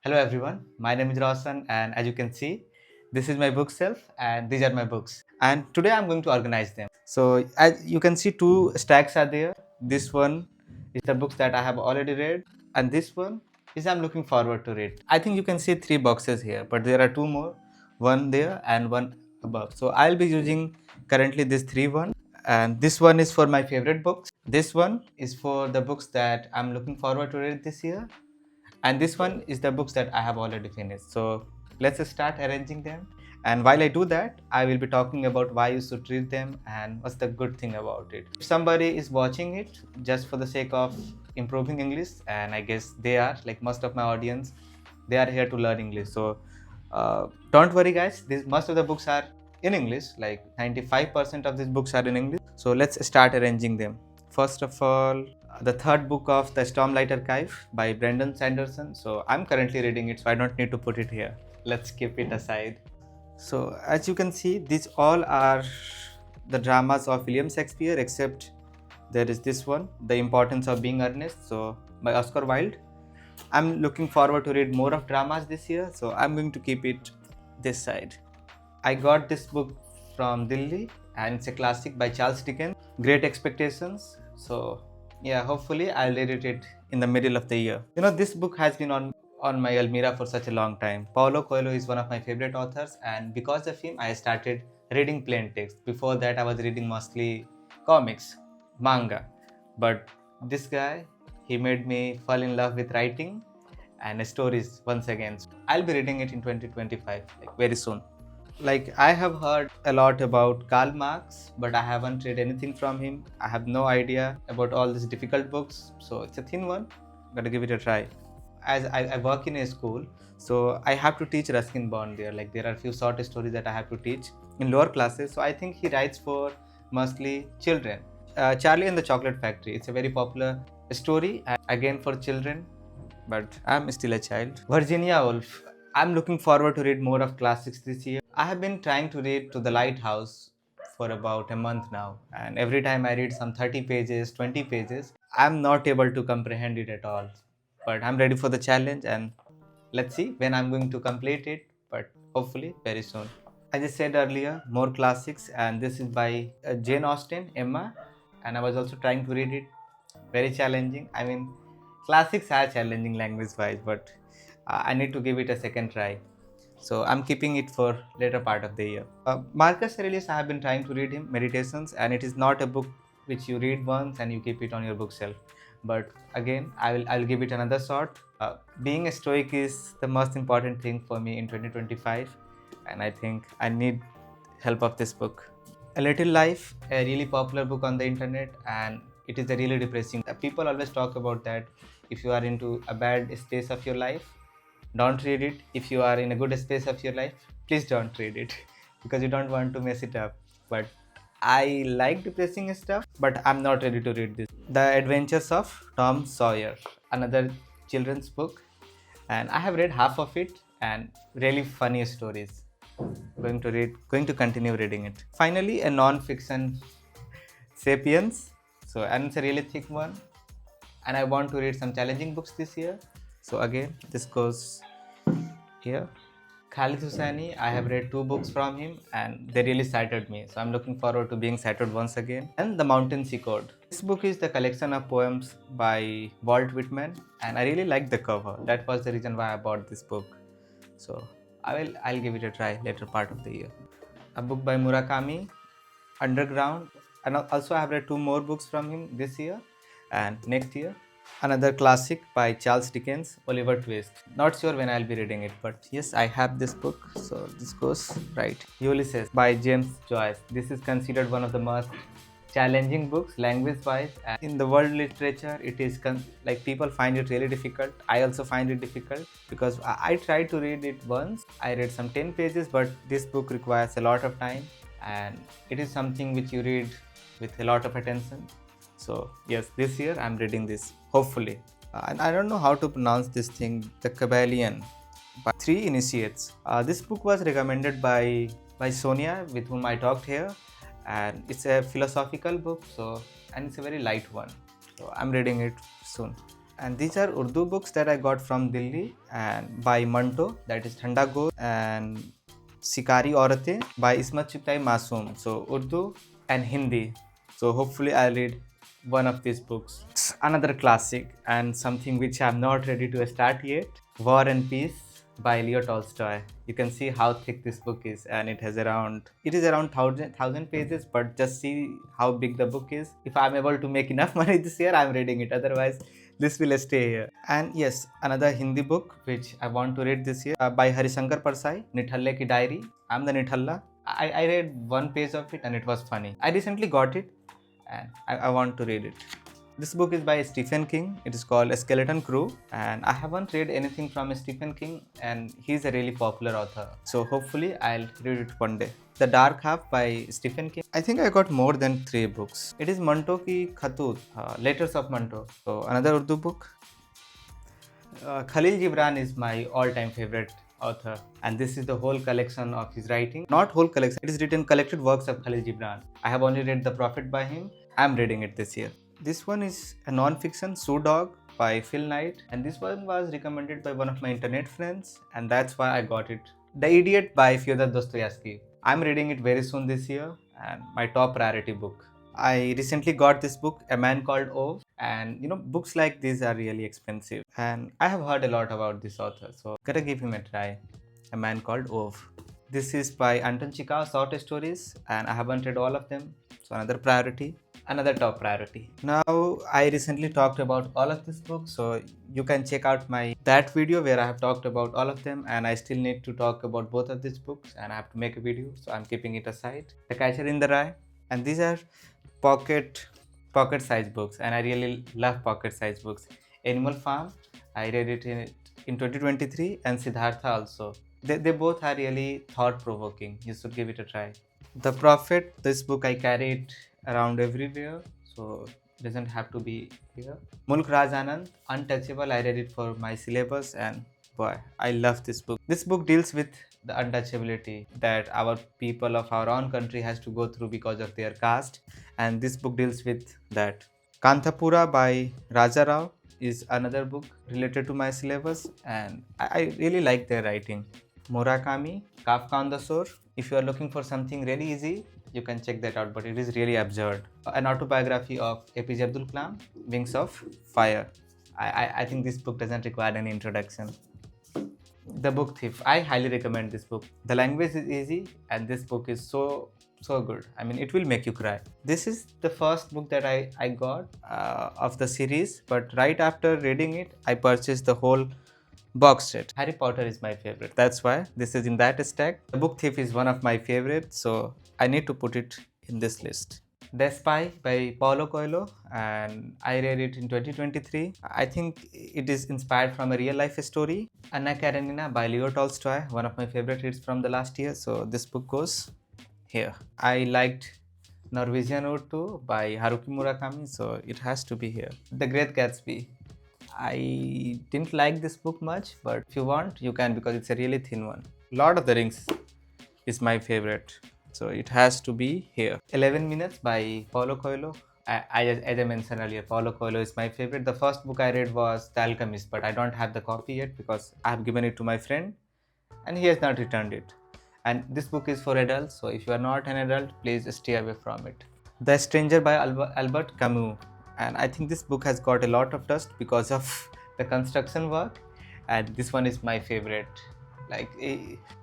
Hello everyone, my name is Roshan and as you can see, this is my bookshelf and these are my books. And today I'm going to organize them. So as you can see, two stacks are there. This one is the books that I have already read and this one is I'm looking forward to read. I think you can see three boxes here, but there are two more, one there and one above. So I'll be using currently this one, and this one is for my favorite books. This one is for the books that I'm looking forward to read this year, and this one is the books that I have already finished. So let's start arranging them. And while I do that, I will be talking about why you should read them and what's the good thing about it. If somebody is watching it just for the sake of improving English, and I guess they are, like most of my audience, they are here to learn English. So don't worry, guys. Most of the books are in English. Like 95% of these books are in English. So let's start arranging them. First of all, the third book of the Stormlight Archive by Brendan Sanderson. So I'm currently reading it, so I don't need to put it here. Let's keep it aside. So as you can see, these all are the dramas of William Shakespeare, except there is this one, The Importance of Being Earnest, so by Oscar Wilde. I'm looking forward to read more of dramas this year, so I'm going to keep it this side. I got this book from Delhi and it's a classic by Charles Dickens, Great Expectations. So yeah, hopefully I'll read it in the middle of the year. This book has been on my Almira for such a long time. Paulo Coelho is one of my favorite authors, and because of him, I started reading plain text. Before that, I was reading mostly comics, manga. But this guy, he made me fall in love with writing and stories once again. So I'll be reading it in 2025, like very soon. Like, I have heard a lot about Karl Marx, but I haven't read anything from him. I have no idea about all these difficult books, so it's a thin one. Gotta give it a try. As I work in a school, so I have to teach Ruskin Bond there. Like, there are a few short stories that I have to teach in lower classes. So I think he writes for mostly children. Charlie and the Chocolate Factory. It's a very popular story, again for children, but I'm still a child. Virginia Woolf. I'm looking forward to read more of classics this year. I have been trying to read To the Lighthouse for about a month now, and every time I read some 30 pages, 20 pages, I'm not able to comprehend it at all. But I'm ready for the challenge, and let's see when I'm going to complete it, but hopefully very soon. As I said earlier, more classics, and this is by Jane Austen, Emma, and I was also trying to read it. Very challenging. I mean, classics are challenging language wise, but I need to give it a second try. So I'm keeping it for later part of the year. Marcus Aurelius, I have been trying to read him, Meditations, and it is not a book which you read once and you keep it on your bookshelf. But again, I'll give it another shot. Being a Stoic is the most important thing for me in 2025, and I think I need help of this book. A Little Life, a really popular book on the internet, and it is a really depressing. People always talk about that. If you are into a bad space of your life, don't read it. If you are in a good space of your life, please don't read it because you don't want to mess it up. But I like depressing stuff, but I'm not ready to read this. The Adventures of Tom Sawyer, another children's book, and I have read half of it, and really funny stories. Going to continue reading it. Finally, a non-fiction, Sapiens. So, and it's a really thick one, and I want to read some challenging books this year. So again, this goes here. Khalid Hosseini, I have read two books from him and they really cited me. So I'm looking forward to being cited once again. And The Mountain Sea Code. This book is the collection of poems by Walt Whitman, and I really like the cover. That was the reason why I bought this book. So I'll give it a try later part of the year. A book by Murakami, Underground. And also I have read two more books from him this year and next year. Another classic by Charles Dickens, Oliver Twist. Not sure when I'll be reading it, but yes, I have this book. So this goes right. Ulysses by James Joyce. This is considered one of the most challenging books language-wise. And in the world literature, it is like people find it really difficult. I also find it difficult because I tried to read it once. I read some 10 pages, but this book requires a lot of time, and it is something which you read with a lot of attention. So yes, this year I'm reading this, hopefully. And I don't know how to pronounce this thing, The Kabbalion by Three Initiates. This book was recommended by Sonia, with whom I talked here, and it's a philosophical book, and it's a very light one. So I'm reading it soon. And these are Urdu books that I got from Delhi and by Manto, that is Thanda Ghosh, and Sikari Auratein by Ismat Chughtai Masoom. So Urdu and Hindi. So hopefully I'll read one of these books. It's another classic and something which I'm not ready to start yet. War and Peace by Leo Tolstoy. You can see how thick this book is, and it is around 1000 pages, but just see how big the book is. If I'm able to make enough money this year, I'm reading it. Otherwise, this will stay here. And yes, another Hindi book which I want to read this year by Harishankar Parsai, Nithalle Ki Diary. I'm the Nithalla. I read one page of it and it was funny. I recently got it and I want to read it. This book is by Stephen King. It is called A Skeleton Crew, and I haven't read anything from Stephen King, and he's a really popular author. So hopefully I'll read it one day. The Dark Half by Stephen King. I think I got more than 3 books. It is Manto Ki Khatut, Letters of Manto. So another Urdu book. Khalil Gibran is my all-time favorite author, and this is the whole collection of his writing. Not whole collection, it is written collected works of Khalil Gibran. I have only read The Prophet by him. I'm reading it this year. This one is a non-fiction, Shoe Dog by Phil Knight, and this one was recommended by one of my internet friends, and that's why I got it. The Idiot by Fyodor Dostoevsky. I'm reading it very soon this year, and my top priority book. I recently got this book, A Man Called Ove, and books like these are really expensive, and I have heard a lot about this author, so gotta give him a try. A Man Called Ove. This is by Anton Chekhov, short stories, and I haven't read all of them, so another priority. Another top priority. Now I recently talked about all of these books, so you can check out that video where I have talked about all of them, and I still need to talk about both of these books and I have to make a video, so I'm keeping it aside. The Catcher in the Rye, and these are pocket size books, and I really love pocket size books. Animal Farm, I read it in 2023, and Siddhartha also. They both are really thought provoking. You should give it a try. The Prophet, this book I carried around everywhere, so it doesn't have to be here. Mulk Raj Anand, Untouchable, I read it for my syllabus, and boy, I love this book. This book deals with the untouchability that our people of our own country has to go through because of their caste, and this book deals with that. Kanthapura by Raja Rao is another book related to my syllabus, and I really like their writing. Murakami, Kafka on the Shore. If you are looking for something really easy, you can check that out, but it is really absurd. An autobiography of APJ Abdul Kalam, Wings of Fire. I think this book doesn't require any introduction. The Book Thief. I highly recommend this book. The language is easy, and this book is so good. I mean, it will make you cry. This is the first book that I got of the series, but right after reading it, I purchased the whole box set. Harry Potter is my favorite. That's why this is in that stack. The Book Thief is one of my favorites, so I need to put it in this list. The Spy by Paulo Coelho, and I read it in 2023. I think it is inspired from a real life story. Anna Karenina by Leo Tolstoy, one of my favorite reads from the last year, so this book goes here. I liked Norwegian Wood too by Haruki Murakami, so it has to be here. The Great Gatsby. I didn't like this book much, but if you want, you can, because it's a really thin one. Lord of the Rings is my favorite, so it has to be here. 11 Minutes by Paulo Coelho. As I mentioned earlier, Paulo Coelho is my favorite. The first book I read was The Alchemist, but I don't have the copy yet because I have given it to my friend and he has not returned it. And this book is for adults, so if you are not an adult, please stay away from it. The Stranger by Albert Camus. And I think this book has got a lot of dust because of the construction work, and this one is my favorite.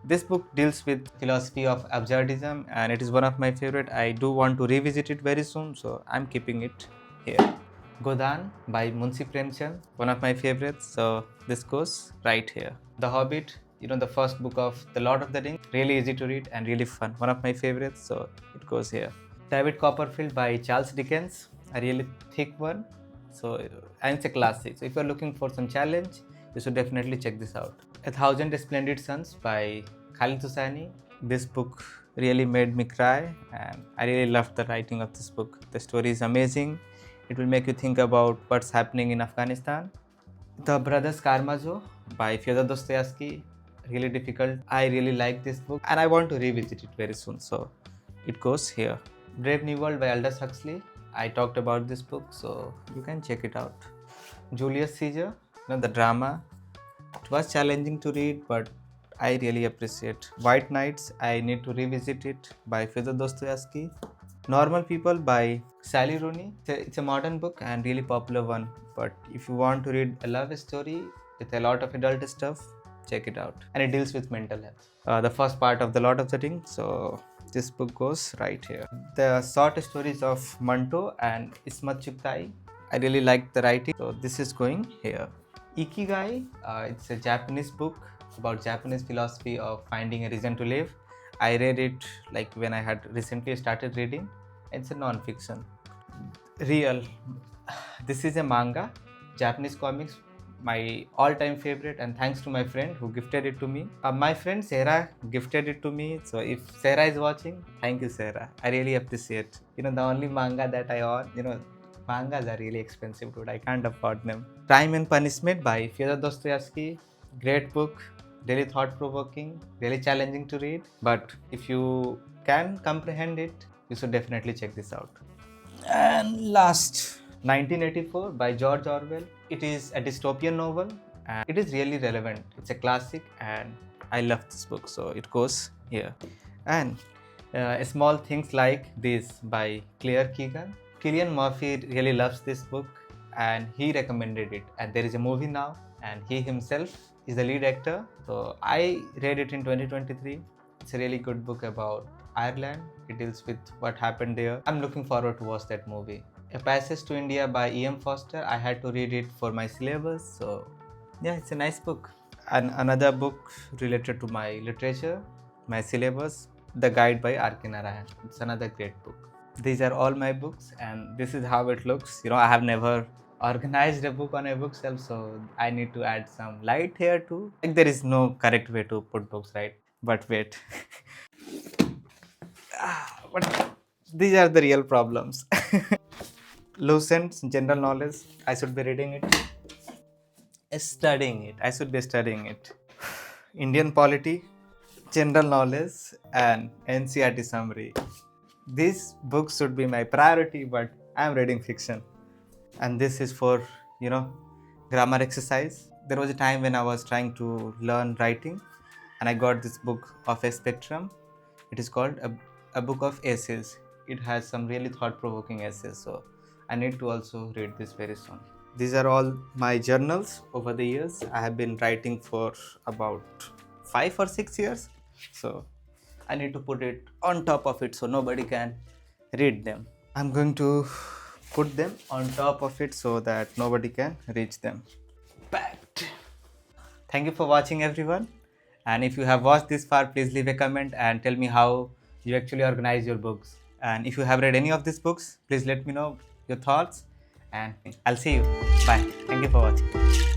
This book deals with philosophy of absurdism, and it is one of my favorite. I do want to revisit it very soon, so I'm keeping it here. Godan by Munshi Premchand, one of my favorites, so this goes right here. The Hobbit, the first book of The Lord of the Rings, really easy to read and really fun, one of my favorites, so it goes here. David Copperfield by Charles Dickens, a really thick one, and it's a classic. So if you're looking for some challenge, you should definitely check this out. 1,000 Splendid Suns by Khalid Hosseini. This book really made me cry, and I really loved the writing of this book. The story is amazing. It will make you think about what's happening in Afghanistan. The Brothers Karamazov by Fyodor Dostoevsky, really difficult. I really like this book and I want to revisit it very soon, so it goes here. Brave New World by Aldous Huxley. I talked about this book, so you can check it out. Julius Caesar, the drama. It was challenging to read, but I really appreciate. White Nights, I need to revisit it by Fyodor Dostoevsky. Normal People by Sally Rooney. It's a modern book and really popular one. But if you want to read a love story with a lot of adult stuff, check it out. And it deals with mental health. The first part of The Lord of the Rings. So this book goes right here. The short stories of Manto and Ismat Chugtai. I really like the writing. So this is going here. Ikigai, it's a Japanese book about Japanese philosophy of finding a reason to live. I read it like when I had recently started reading. It's a non-fiction. Real. This is a manga, Japanese comics, my all-time favorite, and thanks to my friend who gifted it to me. My friend Sarah gifted it to me. So if Sarah is watching, thank you, Sarah. I really appreciate. The only manga that I own, mangas are really expensive, dude. I can't afford them. Crime and Punishment by Fyodor Dostoevsky. Great book, really thought-provoking, really challenging to read. But if you can comprehend it, you should definitely check this out. And last, 1984 by George Orwell. It is a dystopian novel and it is really relevant. It's a classic and I love this book, so it goes here. And Small Things Like This by Claire Keegan. Cillian Murphy really loves this book and he recommended it, and there is a movie now and he himself is the lead actor. So I read it in 2023. It's a really good book about Ireland. It deals with what happened there. I'm looking forward to watch that movie. A Passage to India by E.M. Foster. I had to read it for my syllabus, so yeah, it's a nice book. And another book related to my literature, my syllabus, The Guide by R.K. Narayan. It's another great book. These are all my books and this is how it looks. I have never organized a book on a bookshelf, so I need to add some light here too. Like there is no correct way to put books, right? But wait. But these are the real problems. Lucent's General Knowledge. I should be reading it. Studying it. I should be studying it. Indian Polity, General Knowledge, and NCERT Summary. These books should be my priority, but I'm reading fiction. And this is for, grammar exercise. There was a time when I was trying to learn writing and I got this book of a spectrum. It is called a book of essays. It has some really thought-provoking essays, so I need to also read this very soon. These are all my journals over the years. I have been writing for about 5 or 6 years, so I need to put it on top of it so nobody can read them. I'm going to put them on top of it so that nobody can reach them. Packed. Thank you for watching, everyone. And if you have watched this far, please leave a comment and tell me how you actually organize your books. And if you have read any of these books, please let me know your thoughts. And I'll see you. Bye. Thank you for watching.